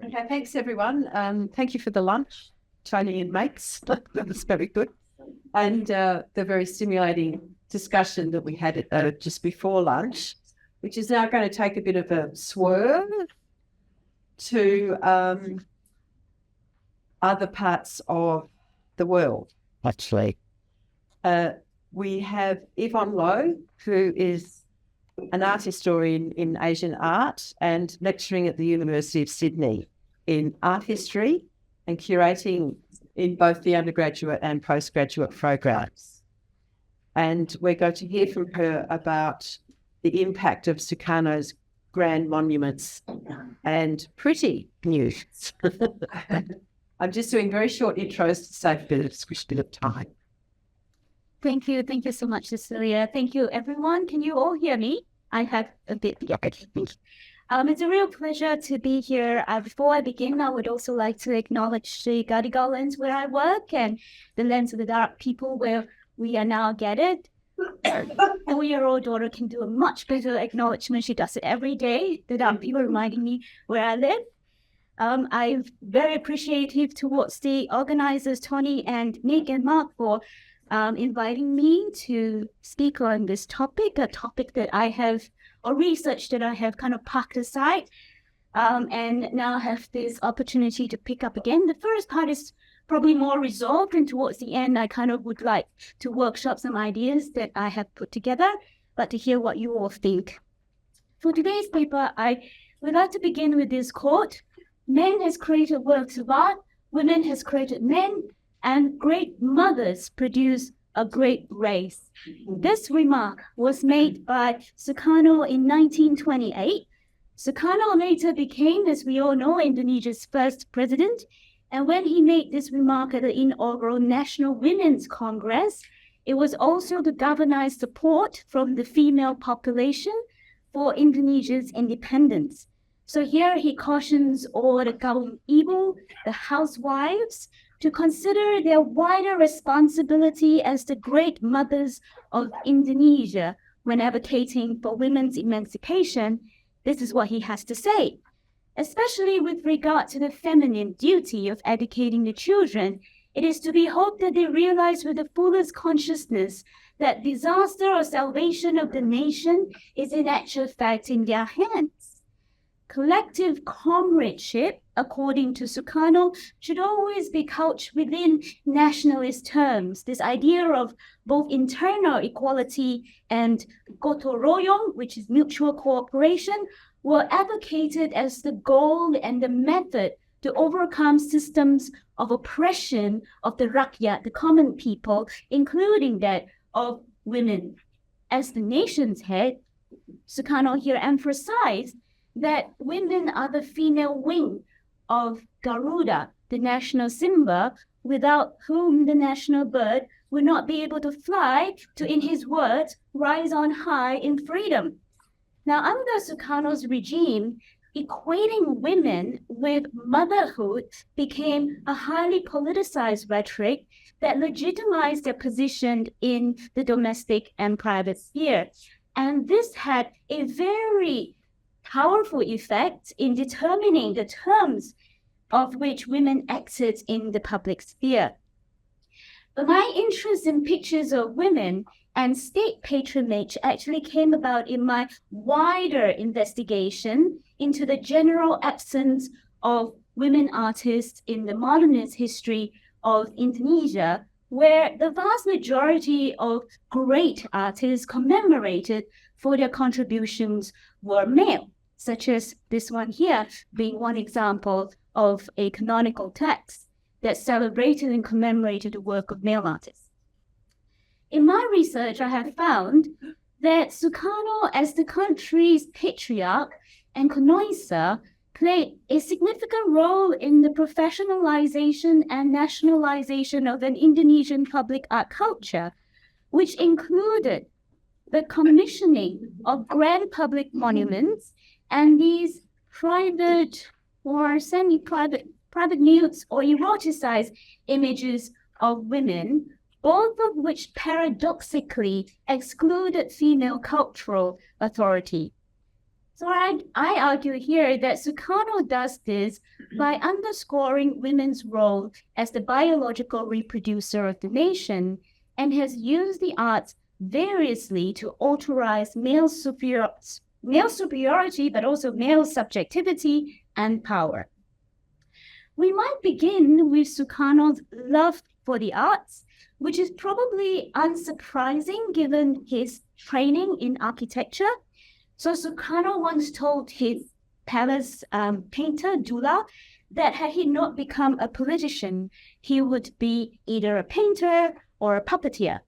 Okay, thanks everyone. Thank you for the lunch, Tony and mates. That was very good. And the very stimulating discussion that we had just before lunch, which is now going to take a bit of a swerve to other parts of the world. Actually, we have Yvonne Lowe, who is an art historian in Asian art and lecturing at the University of Sydney in art history and curating in both the undergraduate and postgraduate programs. And we're going to hear from her about the impact of Sukarno's grand monuments and pretty nudes. I'm just doing very short intros to save a bit of time. Thank you. Thank you so much, Cecilia. Thank you, everyone. Can you all hear me? I have a bit. It's a real pleasure to be here. Before I begin, I would also like to acknowledge the Gadigal lands where I work and the lands of the dark people where we are now gathered. A 4-year-old daughter can do a much better acknowledgement. She does it every day. The dark people reminding me where I live. I'm very appreciative towards the organizers, Tony and Nick and Mark, for inviting me to speak on this topic, a topic that I have, or research that I have kind of parked aside, and now have this opportunity to pick up again. The first part is probably more resolved, and towards the end, I kind of would like to workshop some ideas that I have put together, but to hear what you all think. For today's paper, I would like to begin with this quote: "Men has created works of art, women has created men, and great mothers produce a great race." This remark was made by Sukarno in 1928. Sukarno later became, as we all know, Indonesia's first president. And when he made this remark at the inaugural National Women's Congress, it was also to galvanize support from the female population for Indonesia's independence. So here he cautions all the kaum ibu, the housewives, to consider their wider responsibility as the great mothers of Indonesia when advocating for women's emancipation. This is what he has to say. Especially with regard to the feminine duty of educating the children, it is to be hoped that they realize with the fullest consciousness that disaster or salvation of the nation is in actual fact in their hands. Collective comradeship, according to Sukarno, should always be couched within nationalist terms. This idea of both internal equality and gotong royong, which is mutual cooperation, were advocated as the goal and the method to overcome systems of oppression of the rakyat, the common people, including that of women. As the nation's head, Sukarno here emphasized that women are the female wing of Garuda, the national symbol, without whom the national bird would not be able to fly to, in his words, rise on high in freedom. Now, under Sukarno's regime, equating women with motherhood became a highly politicized rhetoric that legitimized their position in the domestic and private sphere. And this had a very powerful effect in determining the terms of which women acted in the public sphere. But my interest in pictures of women and state patronage actually came about in my wider investigation into the general absence of women artists in the modernist history of Indonesia, where the vast majority of great artists commemorated for their contributions were male, such as this one here being one example of a canonical text that celebrated and commemorated the work of male artists. In my research, I have found that Sukarno, as the country's patriarch and connoisseur, played a significant role in the professionalization and nationalization of an Indonesian public art culture, which included the commissioning of grand public monuments and these private or semi-private nudes or eroticized images of women, both of which paradoxically excluded female cultural authority. So I argue here that Sukarno does this by underscoring women's role as the biological reproducer of the nation, and has used the arts variously to authorize male superiority, but also male subjectivity and power. We might begin with Sukarno's love for the arts, which is probably unsurprising given his training in architecture. So Sukarno once told his palace painter, Dula, that had he not become a politician, he would be either a painter or a puppeteer.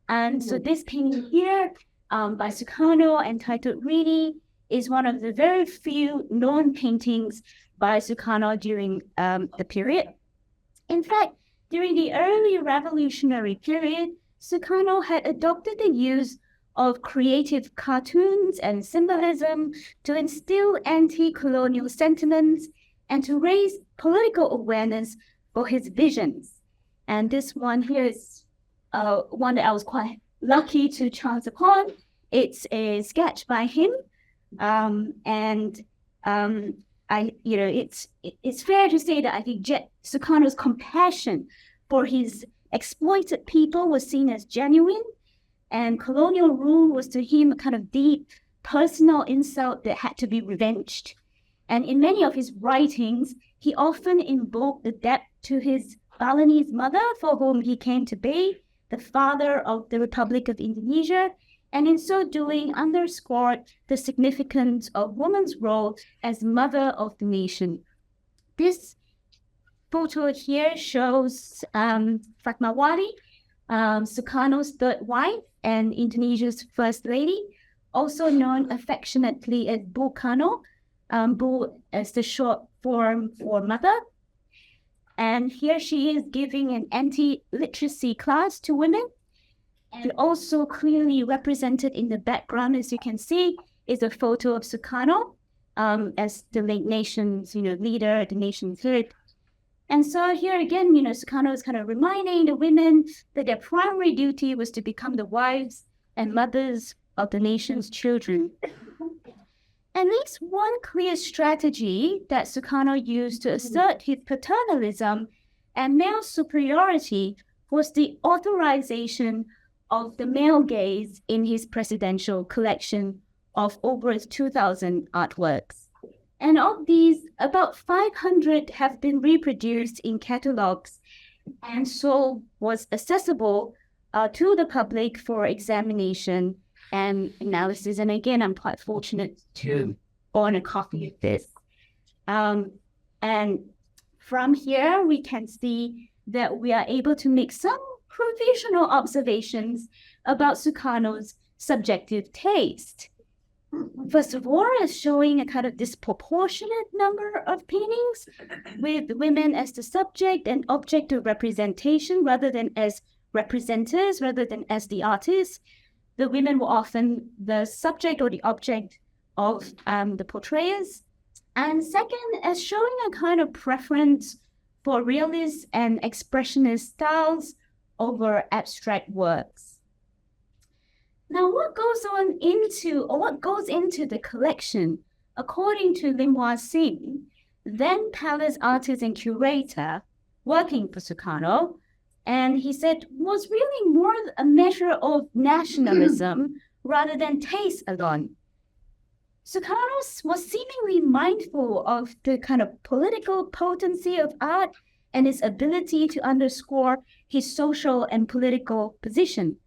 And so this painting here by Sukarno, entitled Rini, is one of the very few known paintings by Sukarno during the period. In fact, during the early revolutionary period, Sukarno had adopted the use of creative cartoons and symbolism to instill anti-colonial sentiments and to raise political awareness for his visions. And this one here is one that I was quite lucky to chance upon. It's a sketch by him, it's fair to say that I think Sukarno's compassion for his exploited people was seen as genuine, and colonial rule was to him a kind of deep personal insult that had to be revenged. And in many of his writings, he often invoked the debt to his Balinese mother, for whom he came to be the father of the Republic of Indonesia, and in so doing underscored the significance of woman's role as mother of the nation. This photo here shows Fatmawati, Sukarno's third wife and Indonesia's first lady, also known affectionately as Bu Karno, Bu as the short form for mother. And here she is giving an anti-literacy class to women. And also clearly represented in the background, as you can see, is a photo of Sukarno as the late nation's leader, the nation's head. And so here again, Sukarno is kind of reminding the women that their primary duty was to become the wives and mothers of the nation's children. At least one clear strategy that Sukarno used to assert his paternalism and male superiority was the authorization of the male gaze in his presidential collection of over 2,000 artworks. And of these, about 500 have been reproduced in catalogs and so was accessible to the public for examination and analysis. And again, I'm quite fortunate to own a copy of this. And from here, we can see that we are able to make some provisional observations about Sukarno's subjective taste. First of all, as showing a kind of disproportionate number of paintings with women as the subject and object of representation rather than as representers, rather than as the artists. The women were often the subject or the object of the portrayers. And second, as showing a kind of preference for realist and expressionist styles over abstract works. Now, what goes into the collection, according to Limwa Singh, then palace artist and curator working for Sukarno, and he said was really more a measure of nationalism rather than taste alone. Sukarno was seemingly mindful of the kind of political potency of art and its ability to underscore his social and political position.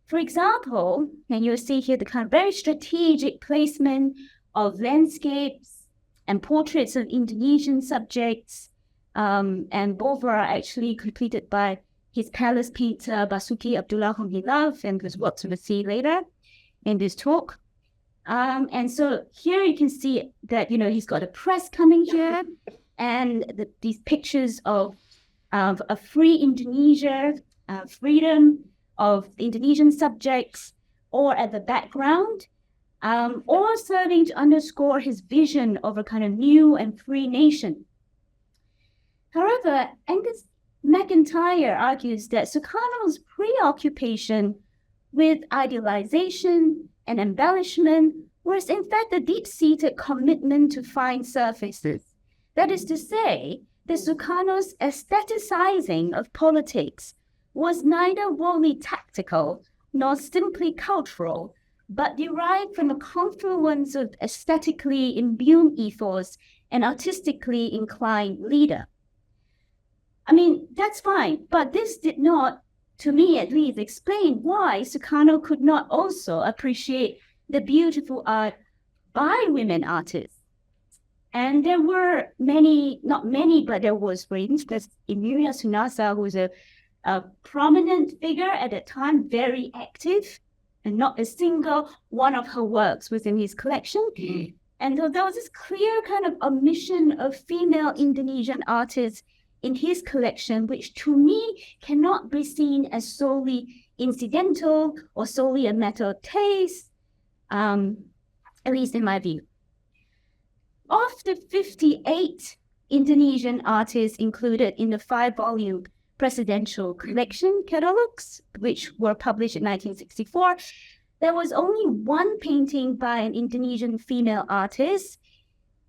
For example, and you'll see here the kind of very strategic placement of landscapes and portraits of Indonesian subjects, and both are actually completed by his palace painter Basuki Abdullah, whom he loved, and whose works we'll see later in this talk. And so here you can see that he's got a press coming here, and these pictures of a free Indonesia, freedom of Indonesian subjects, or at the background, all serving to underscore his vision of a kind of new and free nation. However, Angus MacIntyre argues that Sukarno's preoccupation with idealization and embellishment was in fact a deep-seated commitment to fine surfaces. That is to say, that Sukarno's aestheticizing of politics was neither wholly tactical nor simply cultural, but derived from a confluence of aesthetically imbued ethos and artistically inclined leader. I mean, that's fine, but this did not, to me at least, explain why Sukarno could not also appreciate the beautiful art by women artists. And there were many, not many, but there was, for instance, Emilia Sunasa, who was a prominent figure at that time, very active, and not a single one of her works was in his collection. And there was this clear kind of omission of female Indonesian artists in his collection, which to me cannot be seen as solely incidental or solely a matter of taste, at least in my view. Of the 58 Indonesian artists included in the 5-volume Presidential Collection catalogs, which were published in 1964, there was only one painting by an Indonesian female artist,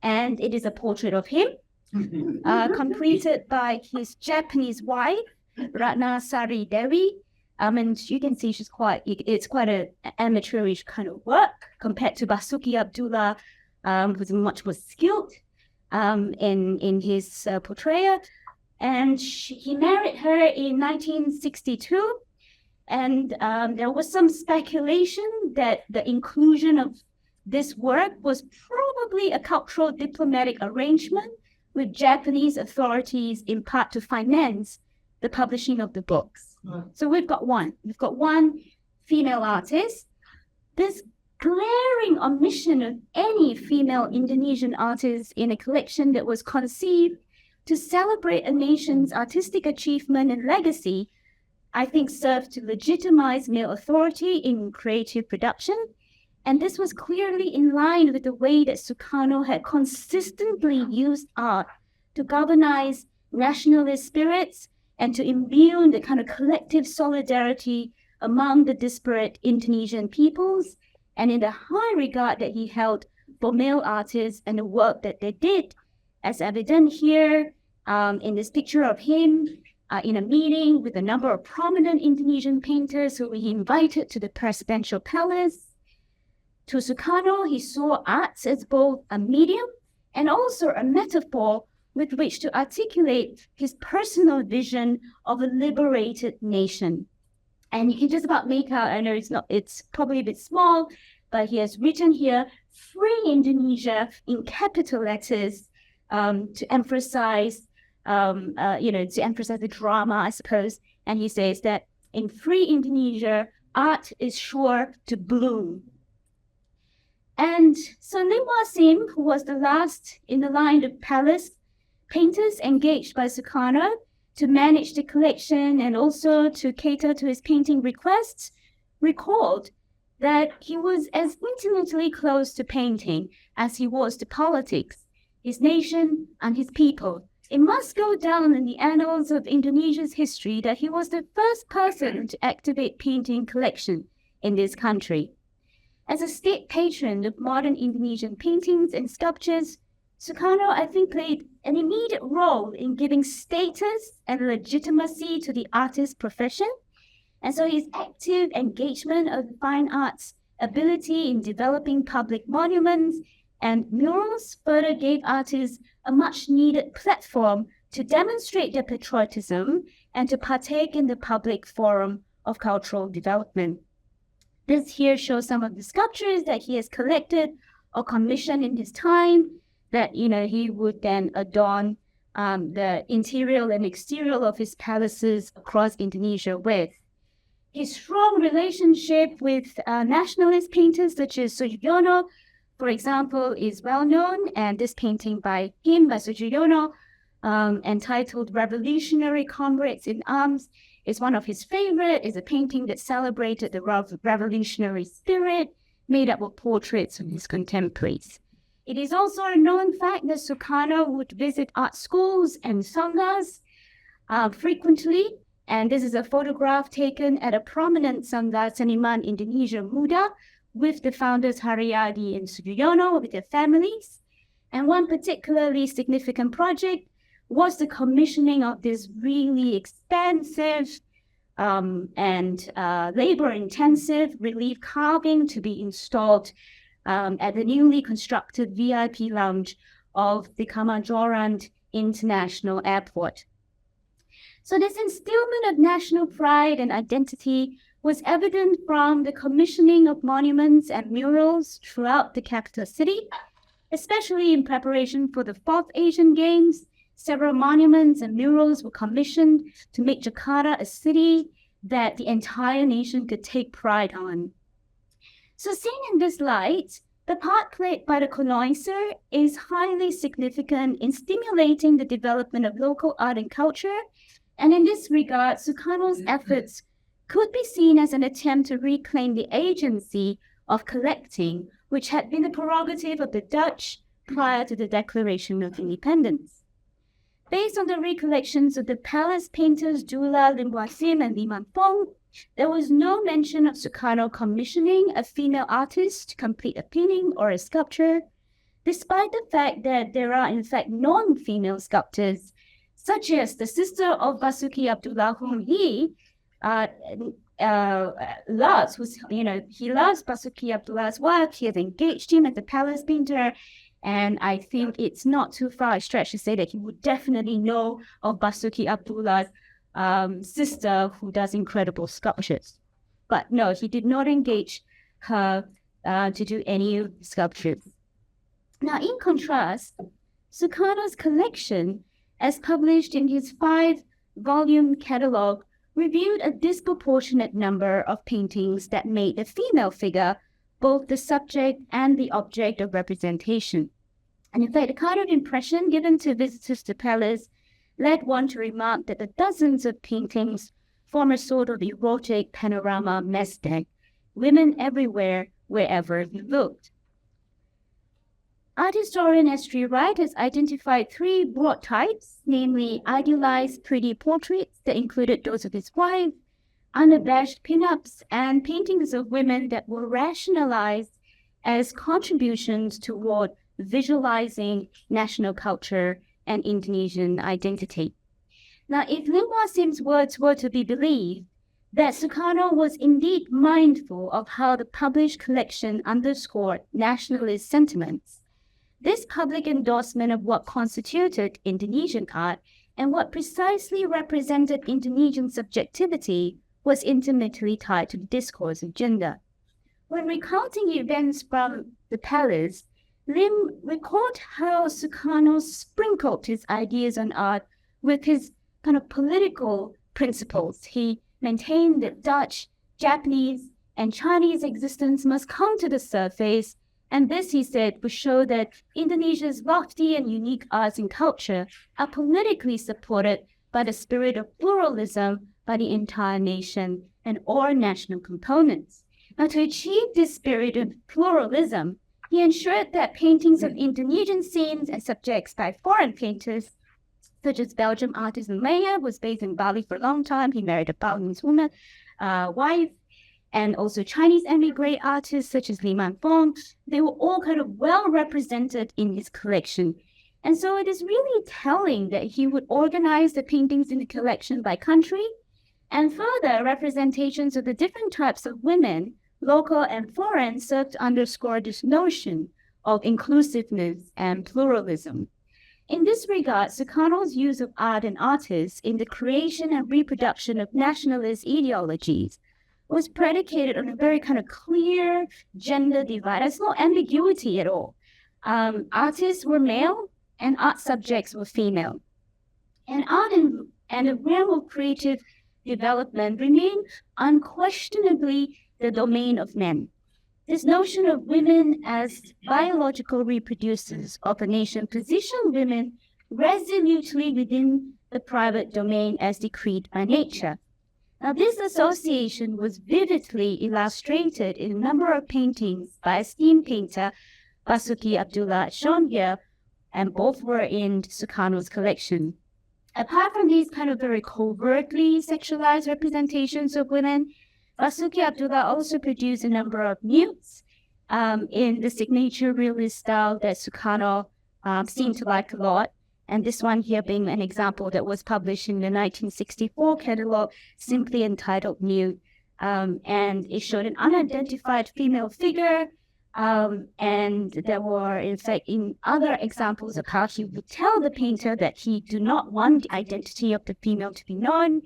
and it is a portrait of him, completed by his Japanese wife, Ratna Sari Dewi. And you can see it's quite an amateurish kind of work compared to Basuki Abdullah, who's much more skilled in his portrayal. And he married her in 1962. And there was some speculation that the inclusion of this work was probably a cultural diplomatic arrangement with Japanese authorities in part to finance the publishing of the books. So we've got one female artist. This glaring omission of any female Indonesian artist in a collection that was conceived to celebrate a nation's artistic achievement and legacy, I think served to legitimize male authority in creative production. And this was clearly in line with the way that Sukarno had consistently used art to galvanize nationalist spirits and to imbue the kind of collective solidarity among the disparate Indonesian peoples, and in the high regard that he held for male artists and the work that they did, as evident here in this picture of him in a meeting with a number of prominent Indonesian painters who he invited to the presidential palace. To Sukarno, he saw arts as both a medium and also a metaphor with which to articulate his personal vision of a liberated nation. And you can just about make out, I know it's probably a bit small, but he has written here, Free Indonesia in capital letters to emphasize, to emphasize the drama, I suppose. And he says that in Free Indonesia, art is sure to bloom. And so Lim Wasim, who was the last in the line of palace painters engaged by Sukarno to manage the collection and also to cater to his painting requests, recalled that he was as intimately close to painting as he was to politics, his nation and his people. It must go down in the annals of Indonesia's history that he was the first person to activate painting collection in this country. As a state patron of modern Indonesian paintings and sculptures, Sukarno, I think, played an immediate role in giving status and legitimacy to the artist profession. And so his active engagement of the fine arts, ability in developing public monuments and murals further gave artists a much-needed platform to demonstrate their patriotism and to partake in the public forum of cultural development. This here shows some of the sculptures that he has collected or commissioned in his time that, he would then adorn the interior and exterior of his palaces across Indonesia with. His strong relationship with nationalist painters such as Sujoyono, for example, is well known, and this painting by Sujoyono, entitled Revolutionary Comrades in Arms, is one of his favorite. It's a painting that celebrated the revolutionary spirit, made up of portraits of his contemporaries. It is also a known fact that Sukarno would visit art schools and sanghas frequently, and this is a photograph taken at a prominent sangha Seniman Indonesia Muda, with the founders Haryadi and Sugiyono with their families. And one particularly significant project was the commissioning of this really expensive and labor-intensive relief carving to be installed at the newly constructed VIP lounge of the Kamajoran International Airport. So this instillment of national pride and identity was evident from the commissioning of monuments and murals throughout the capital city, especially in preparation for the 4th Asian Games. Several monuments and murals were commissioned to make Jakarta a city that the entire nation could take pride on. So seen in this light, the part played by the colonizer is highly significant in stimulating the development of local art and culture. And in this regard, Sukarno's efforts could be seen as an attempt to reclaim the agency of collecting, which had been the prerogative of the Dutch prior to the Declaration of Independence. Based on the recollections of the palace painters Dula Limbuasim and Liman Fong, there was no mention of Sukarno commissioning a female artist to complete a painting or a sculpture, despite the fact that there are in fact non-female sculptors, such as the sister of Basuki Abdullah, whom he loves, he loves Basuki Abdullah's work. He has engaged him as a palace painter, and I think it's not too far a stretch to say that he would definitely know of Basuki Abdullah's sister, who does incredible sculptures. But no, he did not engage her to do any sculptures. Now, in contrast, Sukarno's collection, as published in his 5-volume catalogue, reviewed a disproportionate number of paintings that made the female figure both the subject and the object of representation. And in fact, the kind of impression given to visitors to the palace led one to remark that the dozens of paintings form a sort of erotic panorama mess deck, women everywhere, wherever you looked. Art historian Ashley Wright has identified 3 broad types, namely idealized pretty portraits that included those of his wife, unabashed pin-ups, and paintings of women that were rationalized as contributions toward visualizing national culture and Indonesian identity. Now, if Limbuasim's words were to be believed, that Sukarno was indeed mindful of how the published collection underscored nationalist sentiments, this public endorsement of what constituted Indonesian art and what precisely represented Indonesian subjectivity was intimately tied to the discourse of gender. When recounting events from the palace, Lim recalled how Sukarno sprinkled his ideas on art with his kind of political principles. He maintained that Dutch, Japanese, and Chinese existence must come to the surface, and this, he said, would show that Indonesia's lofty and unique arts and culture are politically supported by the spirit of pluralism by the entire nation and all national components. Now, to achieve this spirit of pluralism, he ensured that paintings of Indonesian scenes and subjects by foreign painters, such as Belgian artist Maya, was based in Bali for a long time. He married a Balinese woman, wife, and also Chinese emigre artists such as Liman Fong. They were all kind of well represented in his collection. And so it is really telling that he would organize the paintings in the collection by country, and further representations of the different types of women, local and foreign, served to underscore this notion of inclusiveness and pluralism. In this regard, Sukarno's use of art and artists in the creation and reproduction of nationalist ideologies was predicated on a very kind of clear gender divide. There's no ambiguity at all. Artists were male and art subjects were female. And art and the realm of creative development remain unquestionably the domain of men. This notion of women as biological reproducers of a nation positioned women resolutely within the private domain as decreed by nature. Now, this association was vividly illustrated in a number of paintings by esteemed painter Basuki Abdullah shown here, and both were in Sukarno's collection. Apart from these kind of very covertly sexualized representations of women, Basuki Abdullah also produced a number of nudes in the signature realist style that Sukarno seemed to like a lot. And this one here being an example that was published in the 1964 catalog, simply entitled Nude. And it showed an unidentified female figure. And there were, in fact, in other examples of how he would tell the painter that he do not want the identity of the female to be known.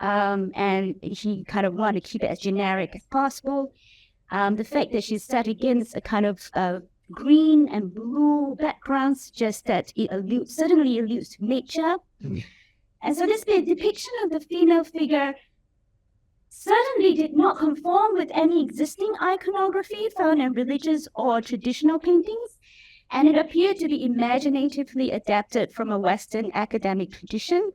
And he kind of wanted to keep it as generic as possible. The fact that she's set against a kind of green and blue background suggests that it certainly alludes to nature. And so this depiction of the female figure certainly did not conform with any existing iconography found in religious or traditional paintings, and it appeared to be imaginatively adapted from a Western academic tradition.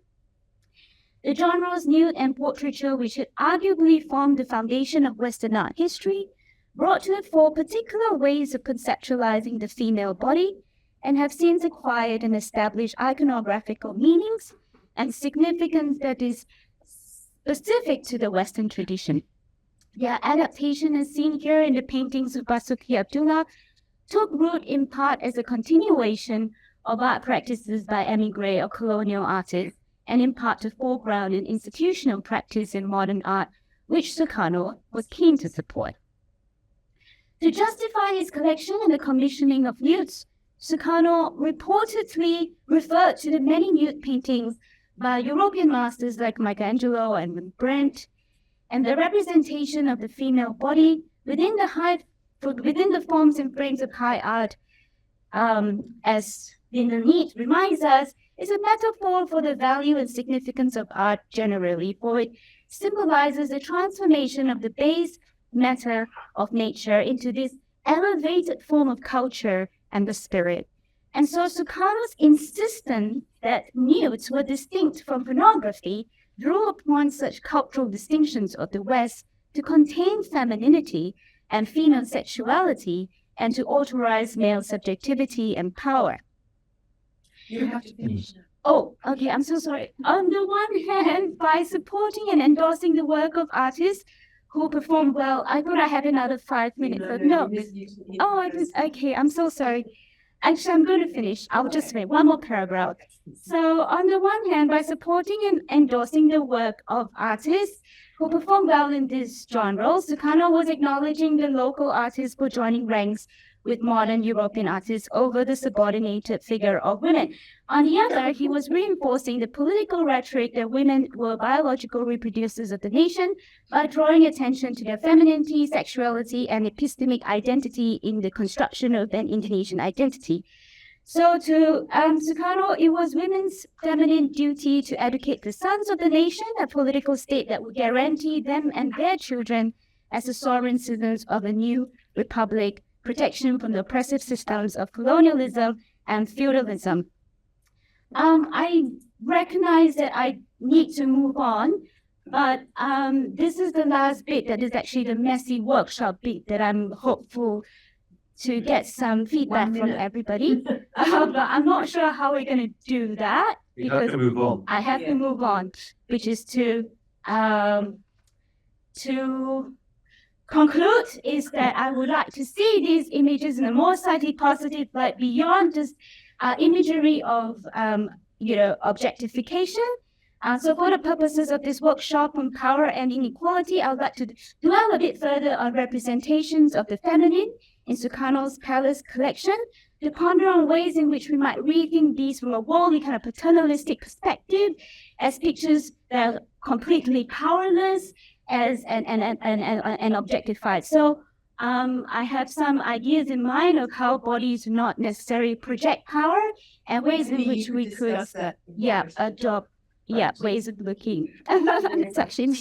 The genres nude and portraiture, which had arguably formed the foundation of Western art history, brought to the fore particular ways of conceptualizing the female body and have since acquired and established iconographical meanings and significance that is specific to the Western tradition. Their adaptation, as seen here in the paintings of Basuki Abdullah, took root in part as a continuation of art practices by emigre or colonial artists, and in part to foreground an institutional practice in modern art, which Sukarno was keen to support. To justify his collection and the commissioning of nudes, Sukarno reportedly referred to the many nude paintings by European masters like Michelangelo and Rembrandt, and the representation of the female body within the forms and frames of high art, as Need reminds us, is a metaphor for the value and significance of art generally, for it symbolizes the transformation of the base matter of nature into this elevated form of culture and the spirit. And so Sukarno's insistence that nudes were distinct from pornography drew upon such cultural distinctions of the West to contain femininity and female sexuality and to authorize male subjectivity and power. You have to finish. Oh, okay, I'm so sorry. On the one hand, by supporting and endorsing the work of artists who perform well, I thought I had another 5 minutes, but no. Oh, okay, I'm so sorry. Actually, I'm going to finish. I'll just read one more paragraph. So, on the one hand, by supporting and endorsing the work of artists who perform well in this genre, Sukarno was acknowledging the local artists for joining ranks with modern European artists over the subordinated figure of women. On the other, he was reinforcing the political rhetoric that women were biological reproducers of the nation by drawing attention to their femininity, sexuality, and epistemic identity in the construction of an Indonesian identity. So to Sukarno, it was women's feminine duty to educate the sons of the nation, a political state that would guarantee them and their children as the sovereign citizens of a new republic, protection from the oppressive systems of colonialism and feudalism. I recognize that I need to move on, but this is the last bit that is actually the messy workshop bit that I'm hopeful to get some feedback from everybody. But I'm not sure how we're going to do that. You have to move on. I have to move on, which is to conclude is that I would like to see these images in a more slightly positive light beyond just imagery of objectification. So for the purposes of this workshop on power and inequality, I would like to dwell a bit further on representations of the feminine in Sukarno's Palace collection, to ponder on ways in which we might rethink these from a worldly kind of paternalistic perspective as pictures that are completely powerless and objectified. So I have some ideas in mind of how bodies do not necessarily project power and ways in which we could adopt ways of looking. It's actually